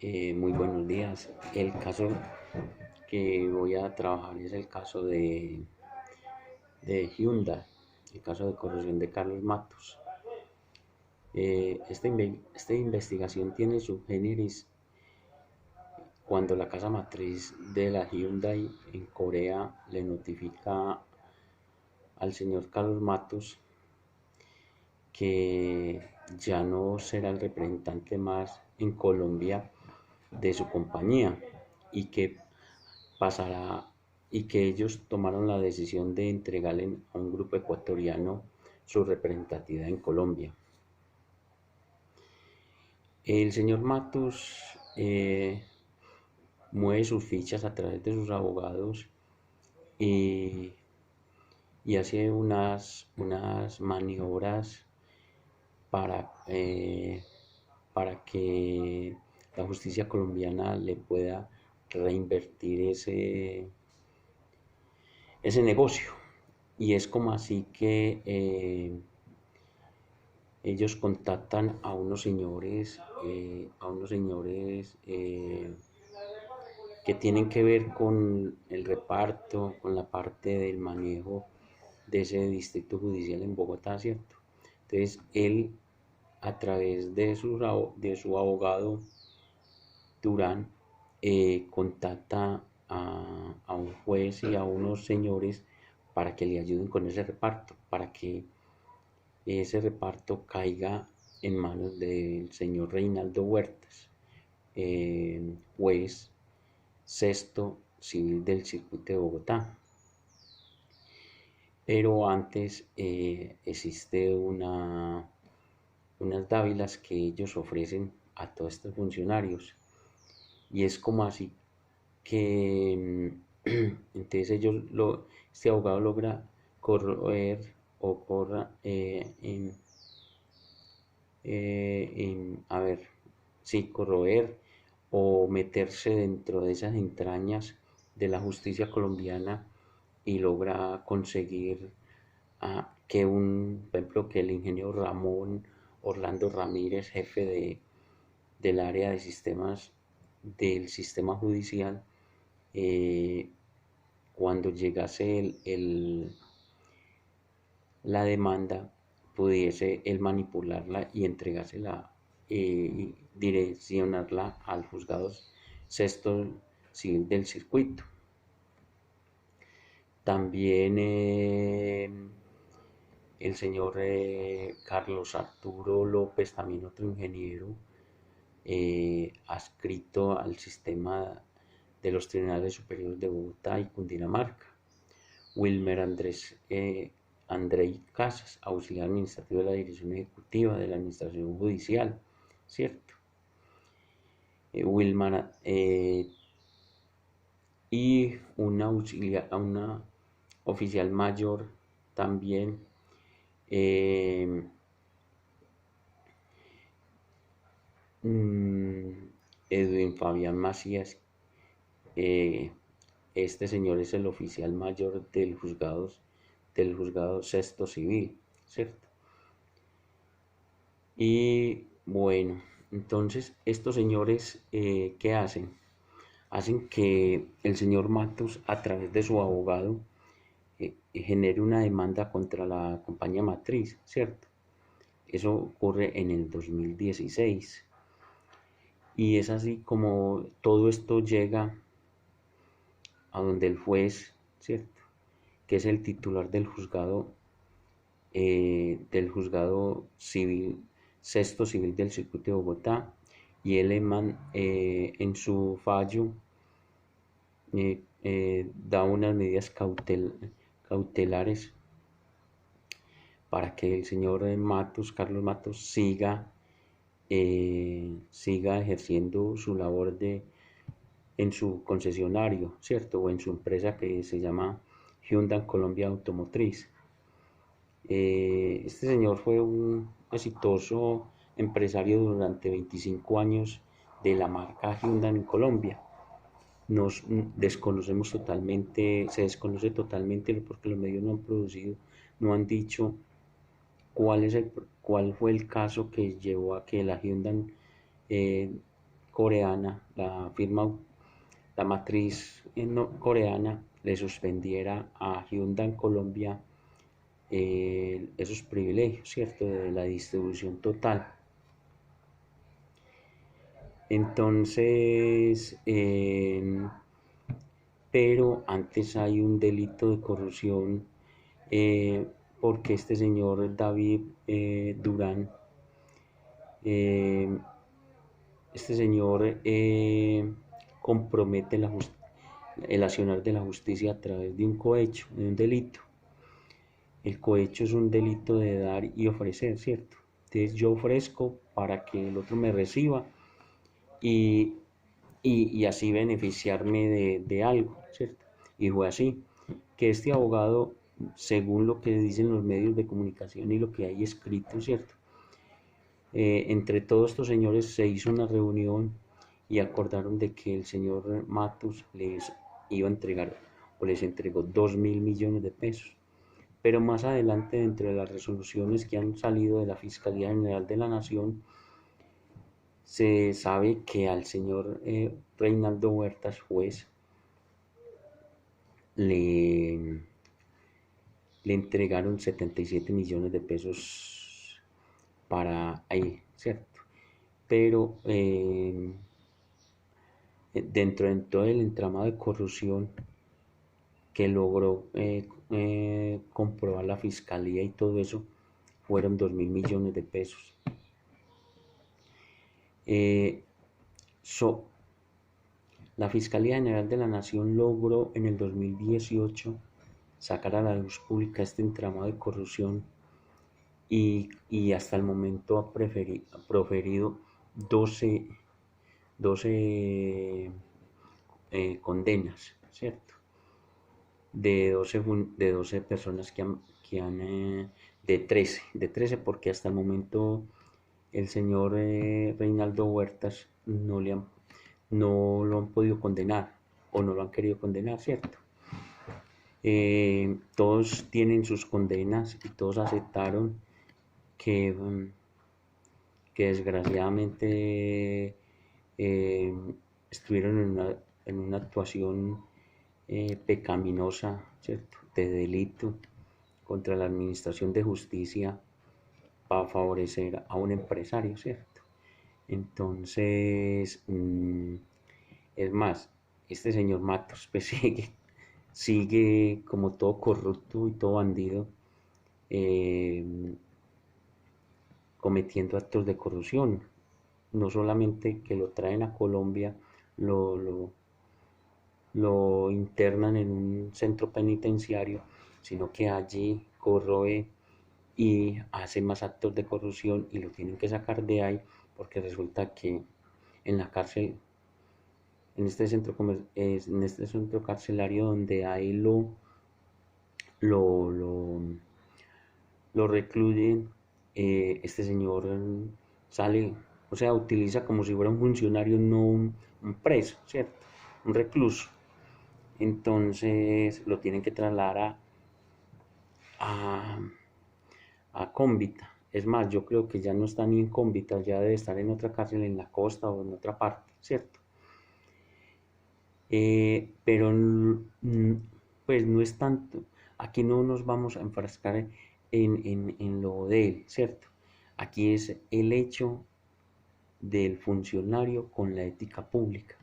Muy buenos días. El caso que voy a trabajar es el caso de Hyundai, el caso de corrupción de Carlos Matos. Esta investigación tiene subgénesis cuando la casa matriz de la Hyundai en Corea le notifica al señor Carlos Matos que ya no será el representante más en Colombia de su compañía y que pasará y que ellos tomaron la decisión de entregarle a un grupo ecuatoriano su representatividad en Colombia. El señor Matos mueve sus fichas a través de sus abogados y, y hace unas maniobras para, para que la justicia colombiana le pueda reinvertir ese negocio. Y es como así que ellos contactan a unos señores que tienen que ver con el reparto, con la parte del manejo de ese distrito judicial en Bogotá, ¿cierto? Entonces él, a través de su abogado Durán, contacta a un juez y a unos señores para que le ayuden con ese reparto, para que ese reparto caiga en manos del señor Reinaldo Huertas, juez sexto civil del circuito de Bogotá. Pero antes existe unas dávilas que ellos ofrecen a todos estos funcionarios. Y es como así que entonces este abogado logra corroer o corra a ver, sí, corroer o meterse dentro de esas entrañas de la justicia colombiana y logra conseguir por ejemplo, que el ingeniero Ramón Orlando Ramírez, jefe del área de sistemas del sistema judicial, eh, cuando llegase la demanda, pudiese él manipularla y entregársela y direccionarla al juzgado sexto civil del circuito. También el señor Carlos Arturo López, también otro ingeniero, adscrito al sistema de los tribunales superiores de Bogotá y Cundinamarca. Wilmer Andrei Casas, auxiliar administrativo de la Dirección Ejecutiva de la Administración Judicial, ¿cierto? Wilmar y una oficial mayor también, mm, Edwin Fabián Macías. Este señor es el oficial mayor del juzgado sexto civil, ¿cierto? Y bueno, entonces estos señores, ¿qué hacen? Hacen que el señor Matos, a través de su abogado, genere una demanda contra la compañía matriz, ¿cierto? Eso ocurre en el 2016. Y es así como todo esto llega a donde el juez, ¿cierto? Que es el titular del juzgado civil, sexto civil del circuito de Bogotá, y él en su fallo da unas medidas cautelares para que el señor Carlos Matos, siga ejerciendo su labor en su concesionario, ¿cierto? O en su empresa que se llama Hyundai Colombia Automotriz. Este señor fue un exitoso empresario durante 25 años de la marca Hyundai en Colombia. Nos desconocemos totalmente, se desconoce totalmente porque los medios no han producido, no han dicho cuál fue el caso que llevó a que la Hyundai coreana, la matriz coreana, le suspendiera a Hyundai en Colombia esos privilegios, ¿cierto? De la distribución total. Entonces, pero antes hay un delito de corrupción porque este señor David Durán, eh, este señor compromete el accionar de la justicia a través de un cohecho, de un delito. El cohecho es un delito de dar y ofrecer, ¿cierto? Entonces yo ofrezco para que el otro me reciba y, y así beneficiarme de algo, ¿cierto? Y fue así, que este abogado, según lo que dicen los medios de comunicación y lo que hay escrito, ¿cierto? Entre todos estos señores se hizo una reunión y acordaron de que el señor Matus les iba a entregar o les entregó 2.000 millones de pesos. Pero más adelante, dentro de las resoluciones que han salido de la Fiscalía General de la Nación, se sabe que al señor Reinaldo Huertas, juez, le entregaron 77 millones de pesos para ahí, ¿cierto? Pero dentro de todo el entramado de corrupción que logró comprobar la fiscalía y todo eso, fueron 2.000 millones de pesos. La Fiscalía General de la Nación logró en el 2018 sacar a la luz pública este entramado de corrupción y hasta el momento ha proferido 12 condenas, ¿cierto? De 12 personas de 13 porque hasta el momento el señor Reinaldo Huertas no lo han podido condenar o no lo han querido condenar, ¿cierto? Todos tienen sus condenas y todos aceptaron que desgraciadamente estuvieron en una actuación pecaminosa, ¿cierto? De delito contra la administración de justicia para favorecer a un empresario, ¿cierto? Entonces, es más, este señor Matos pues, sigue como todo corrupto y todo bandido, cometiendo actos de corrupción. No solamente que lo traen a Colombia, lo internan en un centro penitenciario, sino que allí corroe y hace más actos de corrupción y lo tienen que sacar de ahí porque resulta que en la cárcel, en este centro carcelario donde ahí lo, lo, lo recluyen, este señor sale, o sea, utiliza como si fuera un funcionario, no un preso, ¿cierto? Un recluso. Entonces lo tienen que trasladar a, a Cómbita. Es más, yo creo que ya no está ni en Cómbita, ya debe estar en otra cárcel en la costa o en otra parte, ¿cierto? Pero pues no es tanto, aquí no nos vamos a enfrascar en lo de él, ¿cierto? Aquí es el hecho del funcionario con la ética pública.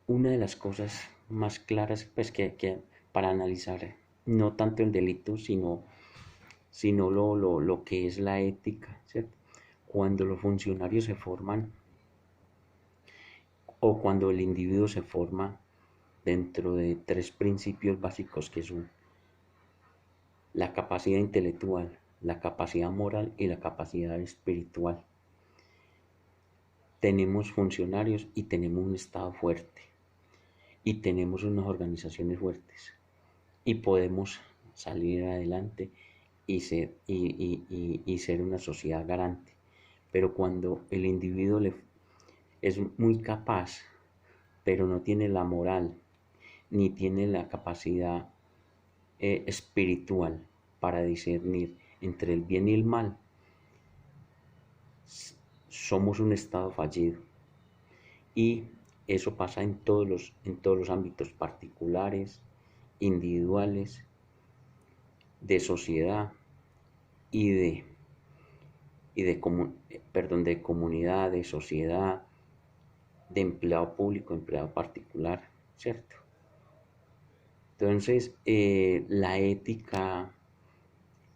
Una de las cosas más claras pues, que para analizar no tanto el delito, sino lo que es la ética, ¿cierto? Cuando los funcionarios se forman o cuando el individuo se forma dentro de tres principios básicos que son la capacidad intelectual, la capacidad moral y la capacidad espiritual. Tenemos funcionarios y tenemos un Estado fuerte y tenemos unas organizaciones fuertes y podemos salir adelante y ser una sociedad garante. Pero cuando el individuo es muy capaz, pero no tiene la moral, ni tiene la capacidad espiritual para discernir entre el bien y el mal, somos un Estado fallido. Y eso pasa en todos los ámbitos particulares, individuales, de sociedad y de comunidad, de sociedad, de empleado público, empleado particular, ¿cierto? Entonces, la ética,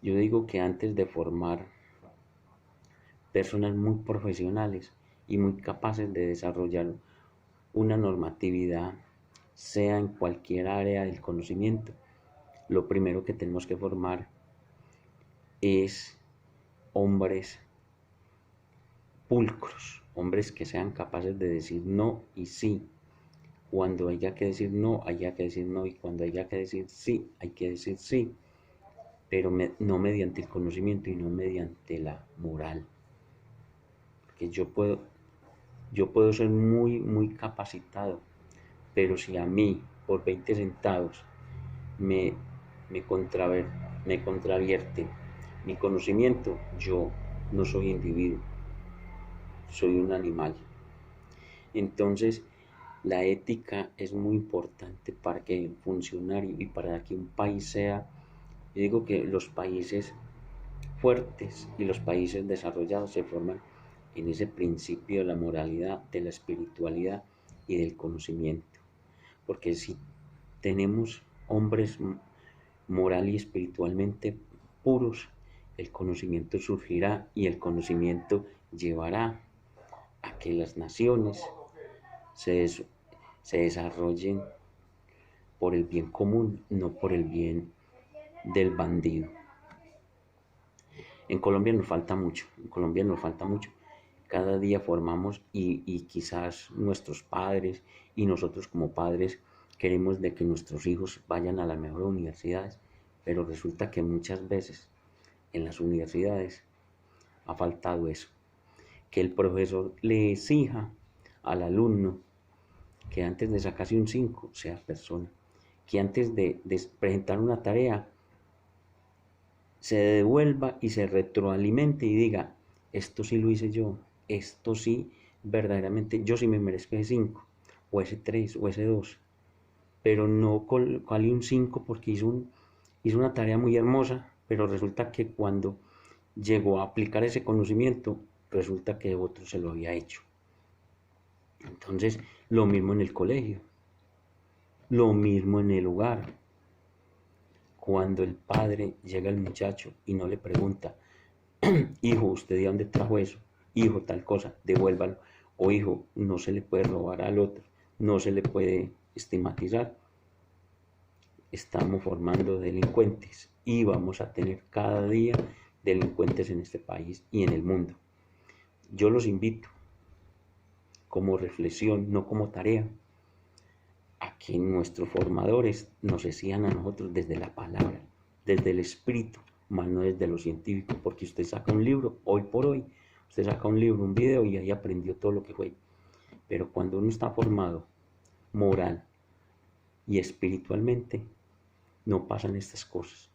yo digo que antes de formar personas muy profesionales y muy capaces de desarrollar una normatividad, sea en cualquier área del conocimiento, lo primero que tenemos que formar es hombres pulcros, hombres que sean capaces de decir no y sí. Cuando haya que decir no, haya que decir no, y cuando haya que decir sí, hay que decir sí, pero no mediante el conocimiento y no mediante la moral. Porque yo puedo ser muy, muy capacitado, pero si a mí por 20 centavos me, me contravierte mi conocimiento, yo no soy individuo, soy un animal. Entonces, la ética es muy importante para que el funcionario y para que un país sea, yo digo que los países fuertes y los países desarrollados se forman en ese principio de la moralidad, de la espiritualidad y del conocimiento. Porque si tenemos hombres moral y espiritualmente puros, el conocimiento surgirá y el conocimiento llevará a que las naciones se desarrollen por el bien común, no por el bien del bandido. En Colombia nos falta mucho, Cada día formamos y quizás nuestros padres y nosotros como padres queremos de que nuestros hijos vayan a las mejores universidades, pero resulta que muchas veces en las universidades ha faltado eso, que el profesor le exija al alumno que antes de sacarse un 5 sea persona, que antes de presentar una tarea se devuelva y se retroalimente y diga, esto sí lo hice yo, esto sí, verdaderamente, yo sí me merezco ese 5, o ese 3, o ese 2, pero no colocarle un 5 porque hizo una tarea muy hermosa, pero resulta que cuando llegó a aplicar ese conocimiento, resulta que otro se lo había hecho. Entonces, lo mismo en el colegio, lo mismo en el hogar. Cuando el padre llega al muchacho y no le pregunta, hijo, ¿usted de dónde trajo eso? Hijo, tal cosa, devuélvalo. O hijo, no se le puede robar al otro, no se le puede estigmatizar. Estamos formando delincuentes y vamos a tener cada día delincuentes en este país y en el mundo. Yo los invito como reflexión, no como tarea, a que nuestros formadores nos decían a nosotros desde la palabra, desde el espíritu, más no desde lo científico, porque usted saca un libro, hoy por hoy, usted saca un libro, un video y ahí aprendió todo lo que fue. Pero cuando uno está formado moral y espiritualmente, no pasan estas cosas.